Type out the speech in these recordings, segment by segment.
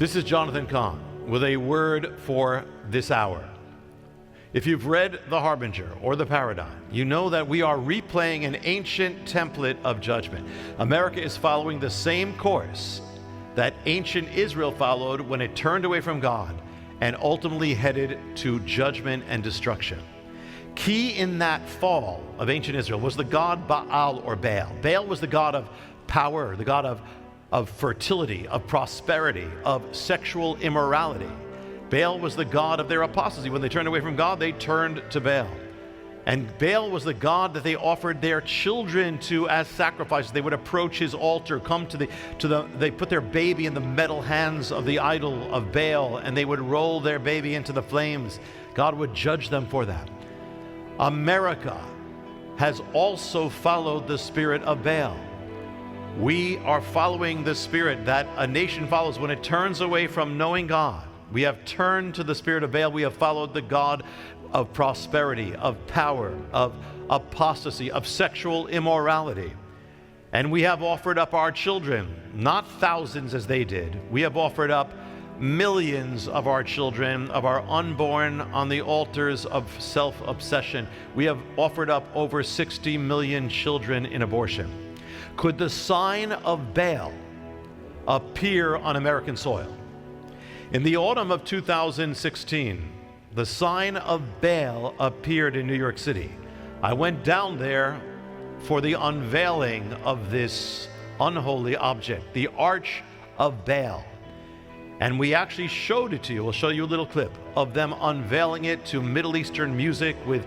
This is Jonathan Kahn with a word for this hour. If you've read The Harbinger or The Paradigm, you know that we are replaying an ancient template of judgment. America is following the same course that ancient Israel followed when it turned away from God and ultimately headed to judgment and destruction. Key in that fall of ancient Israel was the god Baal or Baal. Baal was the god of power, the god of fertility, of prosperity, of sexual immorality. Baal was the god of their apostasy. When they turned away from God, they turned to Baal. And Baal was the god that they offered their children to as sacrifices. They would approach his altar, come they put their baby in the metal hands of the idol of Baal, and they would roll their baby into the flames. God would judge them for that. America has also followed the spirit of Baal. We are following the spirit that a nation follows when it turns away from knowing God. We have turned to the spirit of Baal. We have followed the god of prosperity, of power, of apostasy, of sexual immorality. And we have offered up our children, not thousands as they did. We have offered up millions of our children, of our unborn, on the altars of self-obsession. We have offered up over 60 million children in abortion. Could the sign of Baal appear on American soil? In the autumn of 2016, the sign of Baal appeared in New York City. I went down there for the unveiling of this unholy object, the Arch of Baal. And we actually showed it to you. We'll show you a little clip of them unveiling it to Middle Eastern music with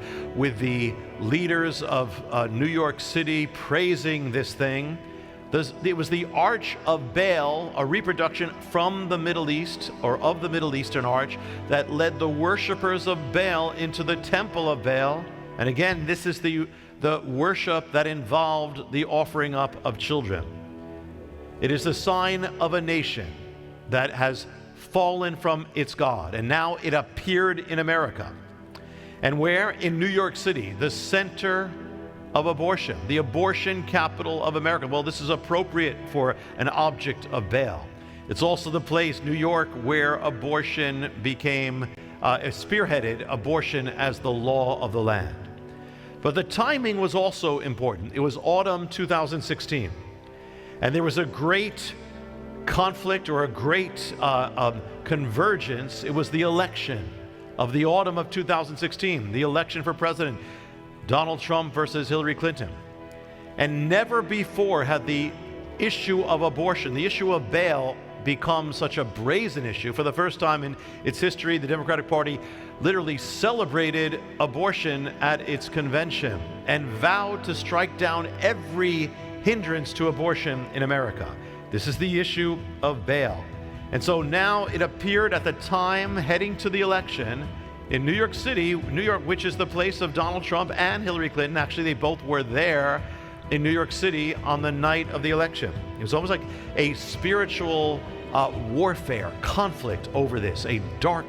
the leaders of New York City praising this thing. It was the Arch of Baal, a reproduction from the Middle East, or of the Middle Eastern Arch, that led the worshipers of Baal into the temple of Baal. And again, this is the worship that involved the offering up of children. It is the sign of a nation that has fallen from its God, and now it appeared in America. And where? In New York City, the center of abortion, the abortion capital of America. Well, this is appropriate for an object of Baal. It's also the place, New York, where abortion became spearheaded abortion as the law of the land. But the timing was also important. It was autumn 2016, and there was a great conflict, or a great convergence. It was the election of the autumn of 2016, the election for president, Donald Trump versus Hillary Clinton. And never before had the issue of abortion, the issue of Baal, become such a brazen issue. For the first time in its history, the Democratic Party literally celebrated abortion at its convention and vowed to strike down every hindrance to abortion in America. This is the issue of Baal. And so now it appeared at the time heading to the election in New York City, New York, which is the place of Donald Trump and Hillary Clinton. Actually, they both were there in New York City on the night of the election. It was almost like a spiritual warfare, conflict over this, a dark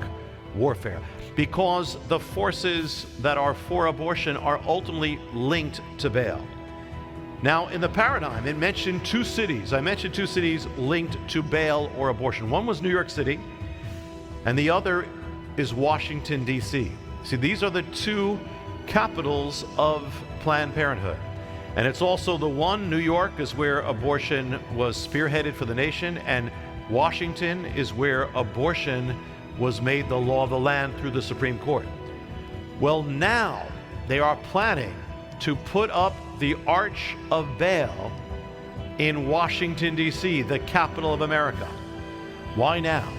warfare, because the forces that are for abortion are ultimately linked to Baal. Now, in the paradigm, it mentioned two cities. I mentioned two cities linked to Baal or abortion. One was New York City, and the other is Washington, D.C. See, these are the two capitals of Planned Parenthood. And it's also the one, New York, is where abortion was spearheaded for the nation, and Washington is where abortion was made the law of the land through the Supreme Court. Well, now they are planning to put up the Arch of Baal in Washington, D.C., the capital of America. Why now?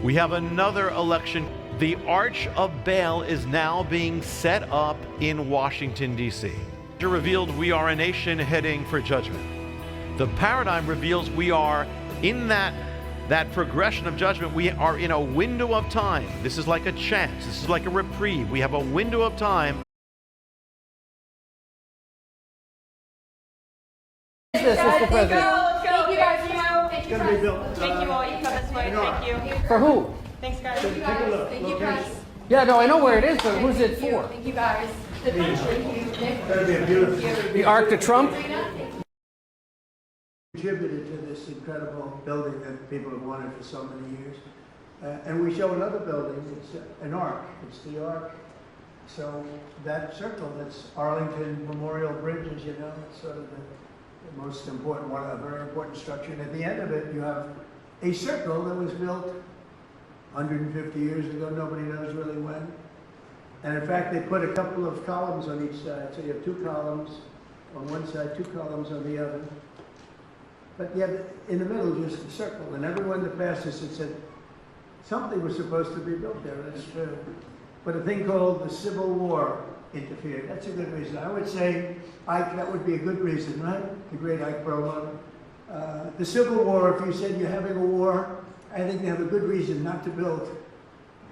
We have another election. The Arch of Baal is now being set up in Washington, D.C. It revealed we are a nation heading for judgment. The paradigm reveals we are in that progression of judgment. We are in a window of time. This is like a chance. This is like a reprieve. We have a window of time. Mr. President. Thank you guys. Thank you all. You come this way. Thank you. For who? Thanks, guys. Thank you guys. Yeah, no, I know where it is, but who's it for? Thank you guys. The Arc to Trump? Contributed to this incredible building that people have wanted for so many years. And we show another building, it's an arc, it's the arc. So that circle, that's Arlington Memorial Bridge, as you know, it's sort of the most important one, a very important structure. And at the end of it, you have a circle that was built 150 years ago, nobody knows really when. And in fact, they put a couple of columns on each side. So you have 2 columns on one side, 2 columns on the other. But yet, in the middle, just a circle. And everyone that passes it said, something was supposed to be built there, that's true. But a thing called the Civil War interfered. That's a good reason. I would say, Ike, that would be a good reason, right? The great Ike Perlmutter. The Civil War, if you said you're having a war, I think they have a good reason not to build.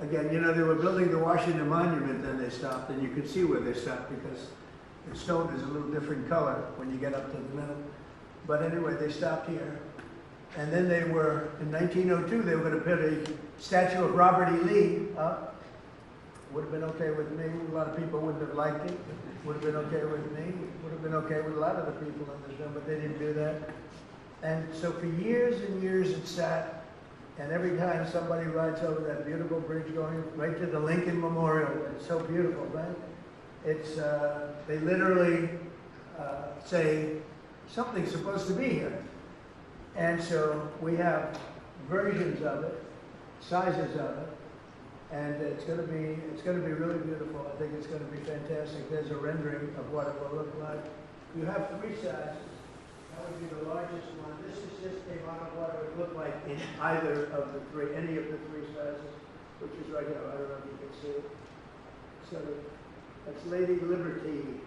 Again, you know, they were building the Washington Monument, then they stopped, and you could see where they stopped because the stone is a little different color when you get up to the middle. But anyway, they stopped here. And then they were, in 1902, they were going to put a statue of Robert E. Lee up. Would have been okay with me. A lot of people wouldn't have liked it. Would have been okay with me. Would have been okay with a lot of the people in this room, but they didn't do that. And so for years and years it sat, and every time somebody rides over that beautiful bridge going right to the Lincoln Memorial, it's so beautiful, right? It's, they literally say, something's supposed to be here. And so we have versions of it, sizes of it, and it's going to be really beautiful. I think it's going to be fantastic. There's a rendering of what it will look like. You have 3 sizes. That would be the largest one. This is just a model of what it would look like in either of the 3, any of the 3 sizes, which is right here. I don't know if you can see it. So that's Lady Liberty.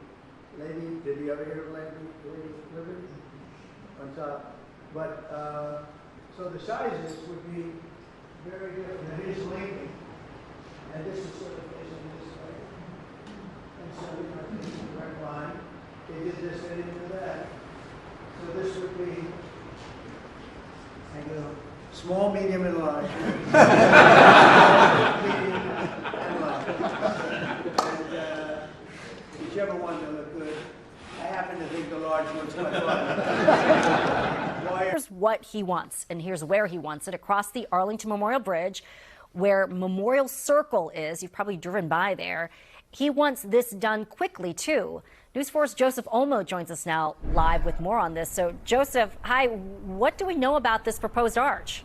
Lady, did you ever hear of Lady Liberty? On top. But, so the sizes would be very different. Now here's Lincoln, and this is sort of facing this way. And so we have this direct line. They did this, they didn't do that. So this would be, I go, small, medium, and large. Medium and large. And whichever one will look good. I happen to think the large one's quite fun. Here's what he wants, and here's where he wants it, across the Arlington Memorial Bridge, where Memorial Circle is. You've probably driven by there. He wants this done quickly, too. News 4's Joseph Olmo joins us now live with more on this. So, Joseph, hi. What do we know about this proposed arch?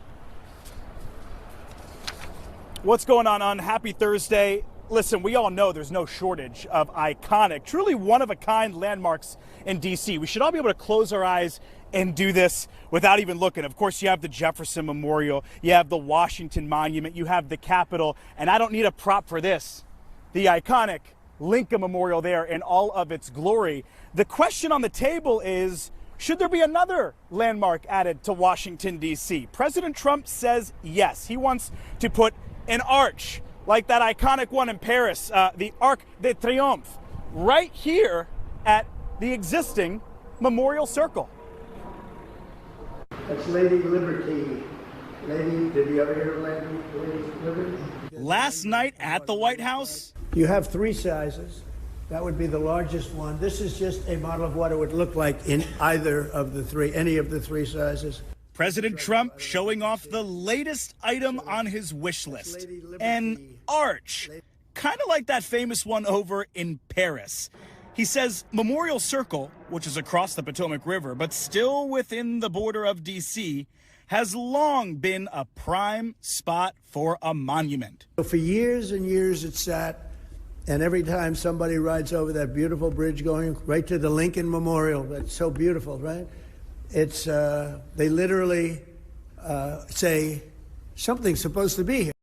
What's going on? Happy Thursday. Listen, we all know there's no shortage of iconic, truly one-of-a-kind landmarks in D.C. We should all be able to close our eyes and do this without even looking. Of course, you have the Jefferson Memorial, you have the Washington Monument, you have the Capitol, and I don't need a prop for this. The iconic Lincoln Memorial there in all of its glory. The question on the table is, should there be another landmark added to Washington, D.C.? President Trump says yes. He wants to put an arch like that iconic one in Paris, the Arc de Triomphe, right here at the existing Memorial Circle. That's Lady Liberty. Lady, did you ever hear of Lady Liberty? Last night at the White House, You have 3 sizes. That would be the largest one. This is just a model of what it would look like in either of the 3, any of the 3 sizes. President Trump showing off the latest item on his wish list, an arch, kind of like that famous one over in Paris. He says Memorial Circle, which is across the Potomac River, but still within the border of D.C., has long been a prime spot for a monument. For years and years it sat, and every time somebody rides over that beautiful bridge going right to the Lincoln Memorial, that's so beautiful, right? It's, they literally say, something's supposed to be here.